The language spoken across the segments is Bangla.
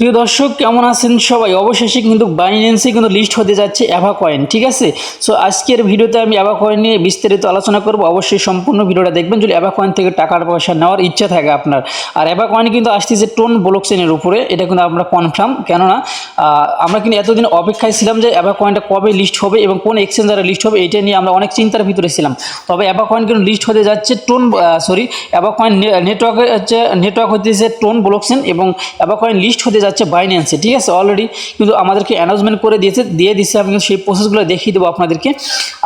প্রিয় দর্শক কেমন আছেন সবাই। অবশেষে কিন্তু বাইন্যান্সে কিন্তু লিস্ট হতে যাচ্ছে অ্যাভা কয়েন, ঠিক আছে। সো আজকের ভিডিওতে আমি অ্যাভা কয়েন নিয়ে বিস্তারিত আলোচনা করব। অবশ্যই সম্পূর্ণ ভিডিওটা দেখবেন যদি অ্যাভা কয়েন থেকে টাকার পয়সা নেওয়ার ইচ্ছা থাকে আপনার। আর অ্যাভা কয়েন কিন্তু আসতেছে টোন ব্লকচেনের উপরে, এটা কিন্তু আমরা কনফার্ম। কেননা আমরা কিন্তু এতদিন অপেক্ষায় ছিলাম যে অ্যাভা কয়েনটা কবে লিস্ট হবে এবং কোন এক্সচেঞ্জারে লিস্ট হবে, এটা নিয়ে আমরা অনেক চিন্তার ভিতরে ছিলাম। তবে অ্যাভা কয়েন কিন্তু লিস্ট হতে যাচ্ছে অ্যাভা কয়েন নেটওয়ার্কের হচ্ছে নেটওয়ার্ক হতেছে টোন ব্লকচেন এবং অ্যাভা কয়েন লিস্ট হতে যাচ্ছে বাইন্যান্সে, ঠিক আছে। অলরেডি কিন্তু আমাদেরকে অ্যানাউন্সমেন্ট করে দিয়ে দিচ্ছে, আমি কিন্তু সেই প্রসেসগুলো দেখিয়ে দেবো আপনাদেরকে।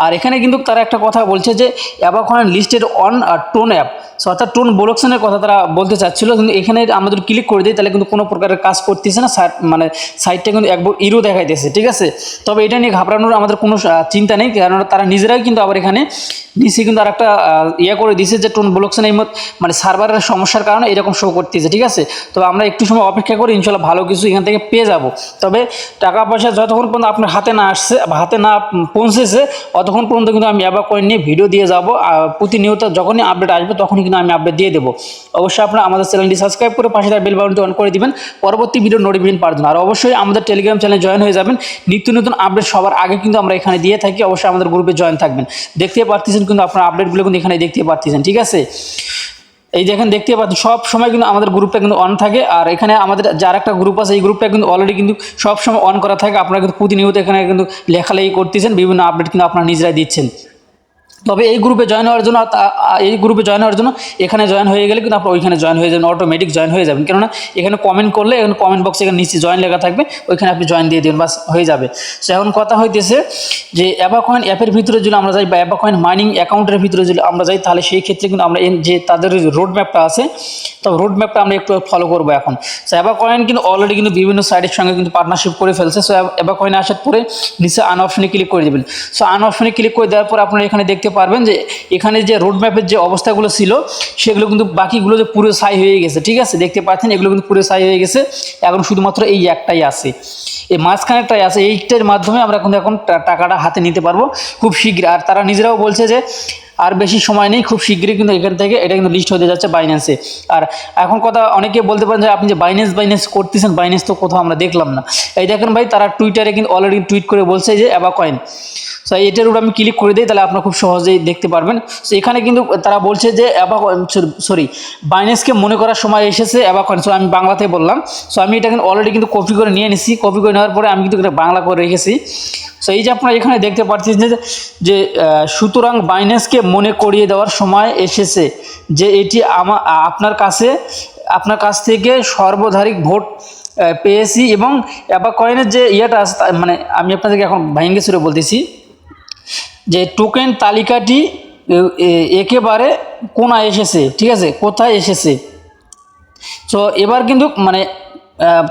আর এখানে কিন্তু তারা একটা কথা বলছে যে Ava coin listed on TON app, অর্থাৎ টোন ব্লকচেনের কথা তারা বলতে চাচ্ছিল। কিন্তু এখানে আমরা যদি ক্লিক করে দিই তাহলে কিন্তু কোনো প্রকারের কাজ করতেছে না, মানে সাইটটা কিন্তু একবার ইরো দেখাইতেছে, ঠিক আছে। তবে এটা নিয়ে ঘাবড়ানোর আমাদের কোনো চিন্তা নেই, কারণ তারা নিজেরাই কিন্তু আবার এখানে নিচে কিন্তু আর একটা করে দিয়েছে যে টোন ব্লকচেন এই মানে সার্ভারের সমস্যার কারণে এরকম শো করতেছে, ঠিক আছে। তবে আমরা একটু সময় অপেক্ষা করি, ইনশাল্লাহ ভালো কিছু এখান থেকে পেয়ে যাব। তবে টাকা পয়সা যতক্ষণ পর্যন্ত আপনার হাতে না আসছে বা হাতে না পৌঁছেছে ততক্ষণ পর্যন্ত কিন্তু আমি অ্যাভা কয়েন নিয়ে ভিডিও দিয়ে যাব। প্রতিনিয়ত যখনই আপডেট আসবে তখনই কিন্তু আমি আপডেট দিয়ে দেবো। অবশ্যই আপনারা আমাদের চ্যানেলটি সাবস্ক্রাইব করে পাশে তার বেল বাটনটি অন করে দিবেন পরবর্তী ভিডিও নোটিফিকেশন পাওয়ার জন্য। আর অবশ্যই আমাদের টেলিগ্রাম চ্যানেলে জয়েন হয়ে যাবেন, নিত্য নতুন আপডেট সবার আগে কিন্তু আমরা এখানে দিয়ে থাকি। অবশ্যই আমাদের গ্রুপে জয়েন থাকবেন। দেখতে পারতেছেন কিন্তু আপনার আপডেটগুলো কিন্তু এখানে দেখতে পারতেছেন, ঠিক আছে। এই দেখেন দেখতে পাচ্ছেন সব সময় কিন্তু আমাদের গ্রুপটা কিন্তু অন থাকে। আর এখানে আমাদের যার একটা গ্রুপ আছে এই গ্রুপটা কিন্তু অলরেডি কিন্তু সব সময় অন করা থাকে। আপনারা কিন্তু প্রতিনিয়ত এখানে কিন্তু লেখালেখি করতেছেন, বিভিন্ন আপডেট কিন্তু আপনারা নিজেরাই দিচ্ছেন। তবে এই গ্রুপে জয়েন হওয়ার জন্য এখানে জয়েন হয়ে গেলে কিন্তু আপনার ওইখানে জয়েন হয়ে যাবেন, অটোমেটিক জয়েন হয়ে যাবেন। কেননা এখানে কমেন্ট করলে এখানে কমেন্ট বক্সে এখানে নিচে জয়েন লেখা থাকবে, ওইখানে আপনি জয়েন দিয়ে দেবেন, বাস হয়ে যাবে। সো এখন কথা হইতেছে যে অ্যাভা কয়েন অ্যাপের ভিতরে যদি আমরা যাই বা অ্যাভা কয়েন মাইনিং অ্যাকাউন্টের ভিতরে যদি আমরা যাই, তাহলে সেই ক্ষেত্রে কিন্তু আমরা যে তাদের রোড ম্যাপটা আছে, তো রোড ম্যাপটা আমরা একটু ফলো করবো এখন। সো অ্যাভা কয়েন কিন্তু অলরেডি কিন্তু বিভিন্ন সাইটের সঙ্গে কিন্তু পার্টনারশিপ করে ফেলছে। সো অ্যাভা কয়েন আসার পরে নিচে আন অপশনে ক্লিক করে দেবেন। সো আন অপশনে ক্লিক করে দেওয়ার পর আপনারা এখানে দেখতে পারবেন যে এখানে যে রোড ম্যাপের যে অবস্থাগুলো ছিল সেগুলো কিন্তু বাকিগুলো যে পুরো ছাই হয়ে গেছে, ঠিক আছে। দেখতে পাচ্ছেন এগুলো কিন্তু পুরো ছাই হয়ে গেছে। এখন শুধুমাত্র এই একটাই আছে, এই মাঝখানেরটাই আছে। এইটার মাধ্যমে আমরা কিন্তু এখন টাকাটা হাতে নিতে পারবো খুব শীঘ্র। আর তারা নিজেরাও বলছে যে আর বেশি সময় নেই, খুব শীঘ্রই কিন্তু এখান থেকে এটা কিন্তু লিস্ট হতে যাচ্ছে বাইন্যান্সে। আর এখন কথা অনেকে বলতে পারেন যে আপনি যে বাইন্যান্স করতেছেন, বাইন্যান্স তো কোথাও আমরা দেখলাম না। এই দেখেন ভাই, তারা টুইটারে কিন্তু অলরেডি টুইট করে বলছে যে অ্যাভা কয়েন। সো এটার উপর আমি ক্লিক করে দিই, তাহলে আপনারা খুব সহজেই দেখতে পারবেন। সো এখানে কিন্তু তারা বলছে যে বাইন্যান্সকে মনে করার সময় এসেছে অ্যাভা কয়েন। সো আমি বাংলাতে বললাম। সো আমি এটা কিন্তু অলরেডি কিন্তু কপি করে নিয়ে নিছি, কপি করে নেওয়ার পরে আমি কিন্তু এটা বাংলা করে রেখেছি। সো এই যে আপনারা এখানে দেখতে পাচ্ছেন যে সুতরাং বাইন্যান্সকে মনে করিয়ে দেওয়ার সময় এসেছে যে এটি আপনার কাছ থেকে সর্বাধিক ভোট পেয়েছি এবং অ্যাভা কয়েনের যে ইয়েটা আছে, মানে আমি আপনাদেরকে এখন ভাইঙ্গে সুরে বলতেছি যে টোকেন তালিকাটি একেবারে কোনায় এসেছে, ঠিক আছে, কোথায় এসেছে। সো এবার কিন্তু মানে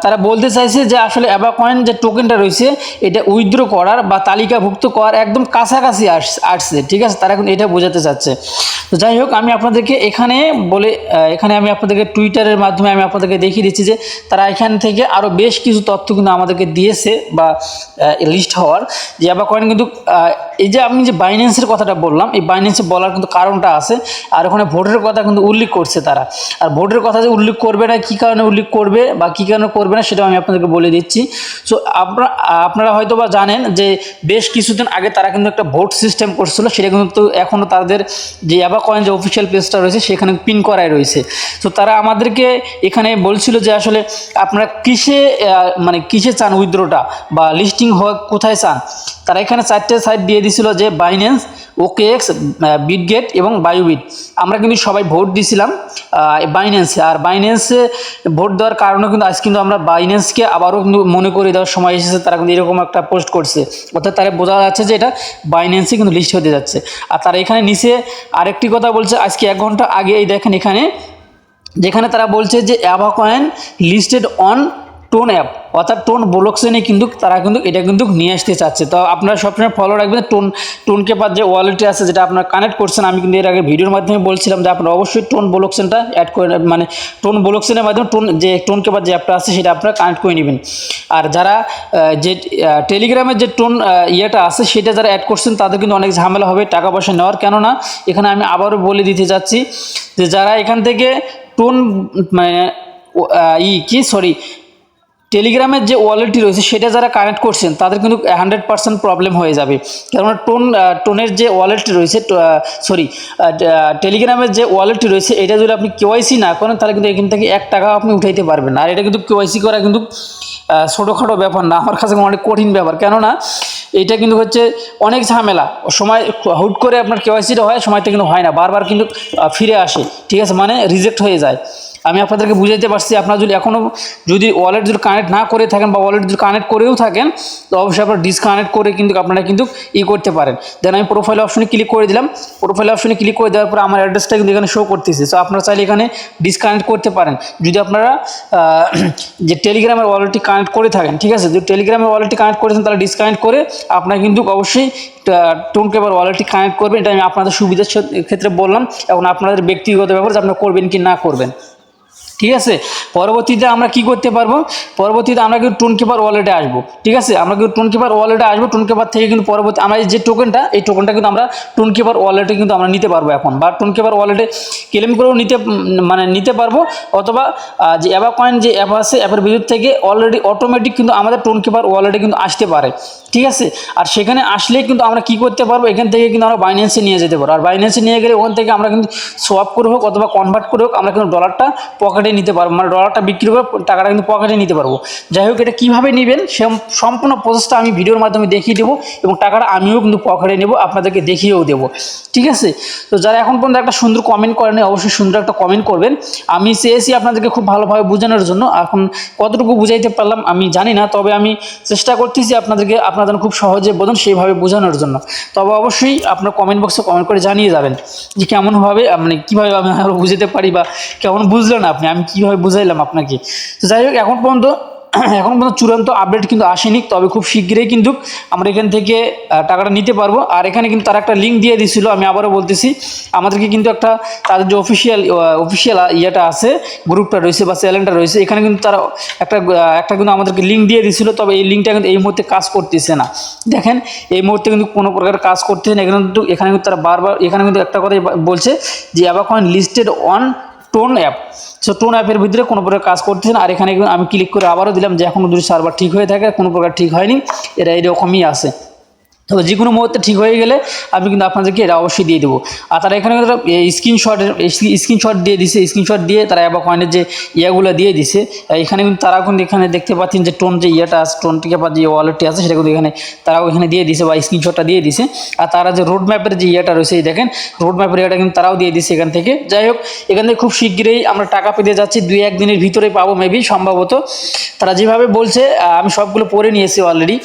তারা বলতে চাইছে যে আসলে অ্যাভা কয়েন যে টোকেনটা রয়েছে এটা উইথড্র করার বা তালিকাভুক্ত করার একদম কাছাকাছি আসছে, ঠিক আছে। তারা কিন্তু এটা বোঝাতে চাচ্ছে। তো যাই হোক, আমি আপনাদেরকে এখানে আমি আপনাদেরকে টুইটারের মাধ্যমে আমি আপনাদেরকে দেখিয়ে দিচ্ছি যে তারা এখান থেকে আরও বেশ কিছু তথ্য কিন্তু আমাদেরকে দিয়েছে বা লিস্ট হওয়ার। যে অ্যাভা কয়েন কিন্তু এই যে আমি যে বাইন্যান্সের কথাটা বললাম, এই বাইন্যান্সে বলার কিন্তু কারণটা আছে। আর ওখানে ভোটের কথা কিন্তু উল্লেখ করছে তারা। আর ভোটের কথা যে উল্লেখ করবে না, কী কারণে উল্লেখ করবে বা কী কারণে করবে না সেটাও আমি আপনাদেরকে বলে দিচ্ছি। সো আপনারা হয়তো বা জানেন যে বেশ কিছুদিন আগে তারা কিন্তু একটা ভোট সিস্টেম করছিল, সেটা কিন্তু এখনও তাদের যে অ্যাভা কয়েন যে অফিসিয়াল পেজটা রয়েছে সেখানে পিন করাই রয়েছে। তো তারা আমাদেরকে এখানে বলছিল যে আসলে আপনারা কিসে চান উইথড্রটা বা লিস্টিং হওয়া কোথায় চান। তারা এখানে 4টে সাইট দিয়ে দিয়েছিল যে বাইন্যান্স, OKX, বিটগেট এবং বায়োবিট। আমরা কিন্তু সবাই ভোট দিয়েছিলাম বাইন্যান্সে। আর বাইন্যান্সে ভোট দেওয়ার কারণে কিন্তু আজ কিন্তু আমরা বাইন্যান্সকে আবারও কিন্তু মনে করে দেওয়ার সময় এসেছে। তারা কিন্তু এরকম একটা পোস্ট করছে, অর্থাৎ তারা বোঝা যাচ্ছে যে এটা বাইন্যান্সে কিন্তু লিস্ট হতে যাচ্ছে। আর তারা এখানে নিচে আরেকটি কথা বলছে, আজকে 1 ঘন্টা আগে এই দেখেন এখানে যেখানে তারা বলছে যে Ava coin listed on TON app, অর্থাৎ টোন ব্লকচেনে কিন্তু তারা কিন্তু এটা কিন্তু নিয়ে আসতে চাচ্ছে। তো আপনারা সবসময় ফলো রাখবেন টোনকে পার যে ওয়ালেটে আছে যেটা আপনারা কানেক্ট করছেন। আমি কিন্তু এর আগে ভিডিওর মাধ্যমে বলছিলাম যে আপনারা অবশ্যই টোন ব্লকচেনটা অ্যাড করে, মানে টোন ব্লকচেনের মাধ্যমে টোনকে পার যে অ্যাপটা আছে সেটা আপনারা কানেক্ট করে নেবেন। আর যারা যে টেলিগ্রামের যে টোন ইয়েটা আছে সেটা যারা অ্যাড করছেন তাদের কিন্তু অনেক ঝামেলা হবে টাকা পয়সা নেওয়ার। কেননা এখানে আমি আবারও বলে দিতে যাচ্ছি যে যারা এখান থেকে টোন মানে টেলিগ্রামের যে ওয়ালেটটি রয়েছে সেটা যারা কানেক্ট করছেন তাদের কিন্তু 100% প্রবলেম হয়ে যাবে, কেননা টোনের যে ওয়ালেটটি রয়েছে, টেলিগ্রামের যে ওয়ালেটটি রয়েছে এটা যদি আপনি কেওয়াইসি না করেন তাহলে কিন্তু এখান থেকে 1 টাকা আপনি উঠাইতে পারবেন না। আর এটা কিন্তু কেওয়াইসি করা কিন্তু ছোটোখাটো ব্যাপার না, আমার কাছে অনেক কঠিন ব্যাপার, কেননা এটা কিন্তু হচ্ছে অনেক ঝামেলা। সময় হুট করে আপনার কেওয়াইসিটা হয়, সময়টা কিন্তু হয় না, বারবার কিন্তু ফিরে আসে, ঠিক আছে, মানে রিজেক্ট হয়ে যায়। আমি আপনাদেরকে বুঝাইতে পারছি। আপনারা যদি এখনও যদি ওয়ালেট যদি কানেক্ট না করে থাকেন বা ওয়ালেট যদি কানেক্ট করেও থাকেন তো অবশ্যই আপনারা ডিসকানেক্ট করে কিন্তু আপনারা কিন্তু করতে পারেন। দেন আমি প্রোফাইল অপশনে ক্লিক করে দিলাম। প্রোফাইল অপশনে ক্লিক করে দেওয়ার পর আমার অ্যাড্রেসটা কিন্তু এখানে শো করতেছে। সো আপনারা চাইলে এখানে ডিসকানেক্ট করতে পারেন যদি আপনারা যে টেলিগ্রামের ওয়ালেটটি কানেক্ট করে থাকেন, ঠিক আছে। যদি টেলিগ্রামের ওয়ালেটটি কানেক্ট করেছেন তাহলে ডিসকানেক্ট করে আপনারা কিন্তু অবশ্যই টোনকেবার ওয়ালেটটি কানেক্ট করবেন। এটা আমি আপনাদের সুবিধার ক্ষেত্রে বললাম, এখন আপনাদের ব্যক্তিগত ব্যাপার যে আপনারা করবেন কি না করবেন, ঠিক আছে। পরবর্তীতে আমরা কি করতে পারবো, পরবর্তীতে আমরা কিন্তু টোনকিপার ওয়ালেটে আসবো, ঠিক আছে। আমরা কিন্তু টোনকিপার ওয়ালেটে আসবো, টোনকিপার থেকে কিন্তু পরবর্তী আমরা এই যে টোকেনটা, এই টোকেনটা কিন্তু আমরা টোনকিপার ওয়ালেটে কিন্তু আমরা নিতে পারবো এখন, বা টোনকিপার ওয়ালেটে ক্লেম করেও নিতে পারবো, অথবা যে অ্যাভাকয়েন যে অ্যাপ আছে অ্যাপের ভিতর থেকে অলরেডি অটোমেটিক কিন্তু আমাদের টোনকিপার ওয়ালেটে কিন্তু আসতে পারে, ঠিক আছে। আর সেখানে আসলে কিন্তু আমরা কি করতে পারবো, এখান থেকে কিন্তু আমরা বাইন্যান্সে নিয়ে যেতে পারবো। আর বাইন্যান্সে নিয়ে গেলে ওখান থেকে আমরা কিন্তু সোয়াপ করে হোক অথবা কনভার্ট করে হোক আমরা কিন্তু ডলারটা পকেটে নিতে পারবো, মানে ডলারটা বিক্রি করে টাকাটা কিন্তু পকেটে নিতে পারবো। যাই হোক, এটা কীভাবে নেবেন সম্পূর্ণ প্রসেসটা আমি ভিডিওর মাধ্যমে দেখিয়ে দেবো, এবং টাকাটা আমিও কিন্তু পকেটে নেবো, আপনাদেরকে দেখিয়েও দেবো, ঠিক আছে। তো যারা এখন পর্যন্ত একটা সুন্দর কমেন্ট করেন অবশ্যই সুন্দর একটা কমেন্ট করবেন। আমি চেয়েছি আপনাদেরকে খুব ভালোভাবে বোঝানোর জন্য, এখন কতটুকু বুঝাইতে পারলাম আমি জানি না, তবে আমি চেষ্টা করতেছি আপনাদেরকে আপনারা যেন খুব সহজে বোঝেন সেইভাবে বোঝানোর জন্য। তবে অবশ্যই আপনার কমেন্ট বক্সে কমেন্ট করে জানিয়ে যাবেন যে কেমনভাবে মানে কীভাবে আমি আরও বুঝাতে পারি, বা কেমন বুঝলেন আপনি, আমি কীভাবে বুঝাইলাম আপনাকে। তো যাই হোক, এখন পর্যন্ত চূড়ান্ত আপডেট কিন্তু আসেনি, তবে খুব শীঘ্রই কিন্তু আমরা এখান থেকে টাকাটা নিতে পারবো। আর এখানে কিন্তু তারা একটা লিঙ্ক দিয়ে দিয়েছিল, আমি আবারও বলতেছি, আমাদেরকে কিন্তু একটা তাদের যে অফিসিয়াল ইয়েটা আছে, গ্রুপটা রয়েছে বা চ্যানেলটা রয়েছে, এখানে কিন্তু তারা একটা কিন্তু আমাদেরকে লিঙ্ক দিয়ে দিয়েছিল, তবে এই লিঙ্কটা কিন্তু এই মুহূর্তে কাজ করতেছে না। দেখেন, এই মুহূর্তে কিন্তু কোনো প্রকার কাজ করতেছে না। এখানে কিন্তু তারা বারবার এখানে কিন্তু একটা কথাই বলছে যে Ava coin listed on TON app. So TON অ্যাপের ভিতরে কোনো প্রকার কাজ করতেছেন। আর এখানে আমি ক্লিক করে আবারও দিলাম যে এখনও যদি সার্ভার ঠিক হয়ে থাকে, কোনো প্রকার ঠিক হয়নি, এরা এরকমই আছে। তবে যে কোনো মুহূর্তে ঠিক হয়ে গেলে আমি কিন্তু আপনাদেরকে এটা অবশ্যই দিয়ে দেবো। আর তারা এখানে স্ক্রিনশট দিয়ে দিছে, স্ক্রিনশট দিয়ে তারা অ্যাভাকয়েনের যে ইয়েগুলো দিয়ে দিছে। এখানে কিন্তু তারা কিন্তু এখানে দেখতে পাচ্ছেন যে টোন যে ইয়েটা আছে, টোন থেকে বা যে ওয়ালেটটি আছে সেটা কিন্তু এখানে তারাও এখানে দিয়ে দিছে বা স্ক্রিনশটটা দিয়ে দিছে। আর তারা যে রোড ম্যাপের যে ইয়েটা রয়েছে, এই দেখেন রোড ম্যাপের ইয়েটা কিন্তু তারাও দিয়ে দিছে এখান থেকে। যাই হোক, এখান থেকে খুব শীঘ্রই আমরা টাকা পেতে যাচ্ছি, 2-1 দিনের ভিতরে পাবো মেবি, সম্ভবত। তারা যেভাবে বলছে আমি সবগুলো পড়ে নিয়েছি অলরেডি,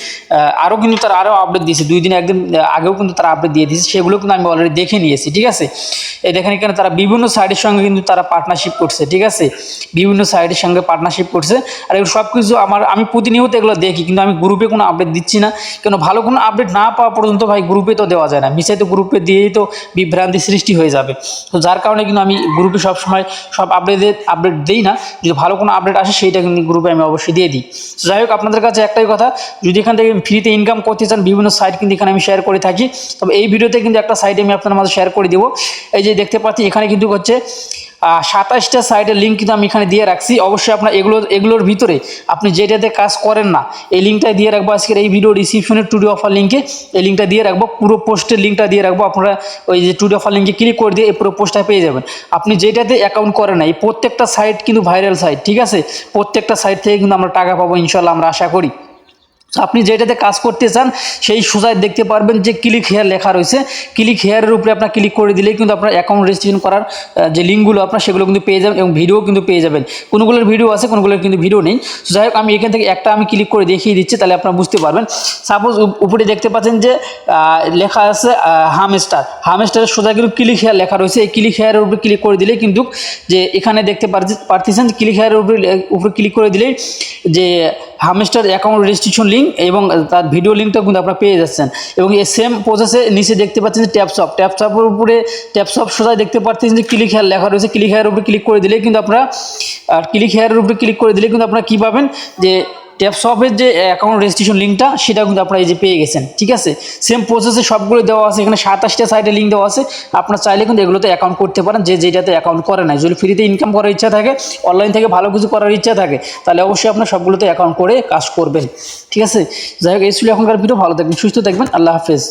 আরও কিন্তু তারা আরও আপডেট দিয়েছে, 2 দিন 1 দিন আগেও কিন্তু তারা আপডেট দিয়ে দিয়েছে, সেগুলো কিন্তু আমি অলরেডি দেখে নিয়েছি, ঠিক আছে। এই দেখেন এখানে তারা বিভিন্ন সাইটের সঙ্গে কিন্তু তারা পার্টনারশিপ করছে, ঠিক আছে, বিভিন্ন সাইটের সঙ্গে পার্টনারশিপ করছে। আর এগুলো সব কিছু আমি প্রতিনিয়ত এগুলো দেখি, কিন্তু আমি গ্রুপে কোনো আপডেট দিচ্ছি না, কেন ভালো কোনো আপডেট না পাওয়া পর্যন্ত ভাই গ্রুপে তো দেওয়া যায় না, মিশাই তো গ্রুপে দিয়েই তো বিভ্রান্তি সৃষ্টি হয়ে যাবে। তো যার কারণে কিন্তু আমি গ্রুপে সবসময় সব আপডেট দিই না, যদি ভালো কোনো আপডেট আসে সেইটা কিন্তু গ্রুপে আমি অবশ্যই দিয়ে দিই। যাই হোক, আপনাদের কাছে একটাই কথা, যদি এখান থেকে ফ্রিতে ইনকাম করতে চান, বিভিন্ন সাইট কিন্তু এখানে আমি শেয়ার করে থাকি। তবে এই ভিডিওতে কিন্তু একটা সাইট আমি আপনার মাঝে শেয়ার করে দেবো। এই যে দেখতে পাচ্ছি এখানে কিন্তু হচ্ছে 27টা সাইটের লিঙ্ক কিন্তু আমি এখানে দিয়ে রাখছি। অবশ্যই আপনার এগুলোর ভিতরে আপনি যেটাতে কাজ করেন না, এই লিঙ্কটা দিয়ে রাখবো আজকের এই ভিডিও ডিসক্রিপশনে টুডে অফার লিঙ্কে এই লিঙ্কটা দিয়ে রাখবো, পুরো পোস্টের লিঙ্কটা দিয়ে রাখবো। আপনারা ওই যে টুডে অফার লিঙ্কে ক্লিক করে দিয়ে এই পুরো পোস্টটা পেয়ে যাবেন। আপনি যেটাতে অ্যাকাউন্ট করেন না, এই প্রত্যেকটা সাইট কিন্তু ভাইরাল সাইট, ঠিক আছে। প্রত্যেকটা সাইট থেকে কিন্তু আমরা টাকা পাবো ইনশাল্লাহ, আমরা আশা করি। আপনি যেটাতে কাজ করতে চান সেই সোজায় দেখতে পারবেন যে ক্লিক হেয়ার লেখা রয়েছে, ক্লিক হেয়ারের উপরে আপনার ক্লিক করে দিলেই কিন্তু আপনার অ্যাকাউন্ট রেজিস্ট্রেশন করার যে লিঙ্কগুলো আপনার সেগুলো কিন্তু পেয়ে যাবেন, এবং ভিডিও কিন্তু পেয়ে যাবেন। কোনোগুলোর ভিডিও আছে, কোনোগুলোর কিন্তু ভিডিও নেই। যাই হোক, আমি এখান থেকে একটা আমি ক্লিক করে দেখিয়ে দিচ্ছি, তাহলে আপনারা বুঝতে পারবেন। সাপোজ উপরে দেখতে পাচ্ছেন যে লেখা আছে হামস্টারের সোজা কিন্তু ক্লিক হেয়ার লেখা রয়েছে। এই ক্লিক হেয়ারের উপরে ক্লিক করে দিলেই কিন্তু যে এখানে দেখতে পারতেছেন ক্লিক হেয়ারের উপরে ক্লিক করে দিলেই যে হামস্টার অ্যাকাউন্ট রেজিস্ট্রেশন লিঙ্ক এবং তার ভিডিও লিঙ্কটা কিন্তু আপনারা পেয়ে যাচ্ছেন। এবং এই সেম প্রসেসে নিচে দেখতে পাচ্ছেন যে ট্যাপসপের উপরে ট্যাপসপ সোজা দেখতে পাচ্ছেন যে ক্লিক হেয়ার লেখা রয়েছে। ক্লিক হেয়ারের উপরে ক্লিক করে দিলে কিন্তু আপনারা কী পাবেন যে ট্যাপশপের যে অ্যাকাউন্ট রেজিস্ট্রেশন লিঙ্কটা সেটা কিন্তু আপনারা এই যে পেয়ে গেছেন, ঠিক আছে। সেম প্রসেসে সবগুলো দেওয়া আছে, এখানে 27টা সাইটে লিঙ্ক দেওয়া আছে। আপনার চাইলে কিন্তু এগুলোতে অ্যাকাউন্ট করতে পারেন, যে যেটাতে অ্যাকাউন্ট করে না। যদি ফ্রিতে ইনকাম করার ইচ্ছা থাকে, অনলাইন থেকে ভালো কিছু করার ইচ্ছা থাকে, তাহলে অবশ্যই আপনার সবগুলোতে অ্যাকাউন্ট করে কাজ করবেন, ঠিক আছে। যাই হোক, এই ছিল এখনকার ভিডিও। ভালো থাকবেন, সুস্থ থাকবেন, আল্লাহ হাফেজ।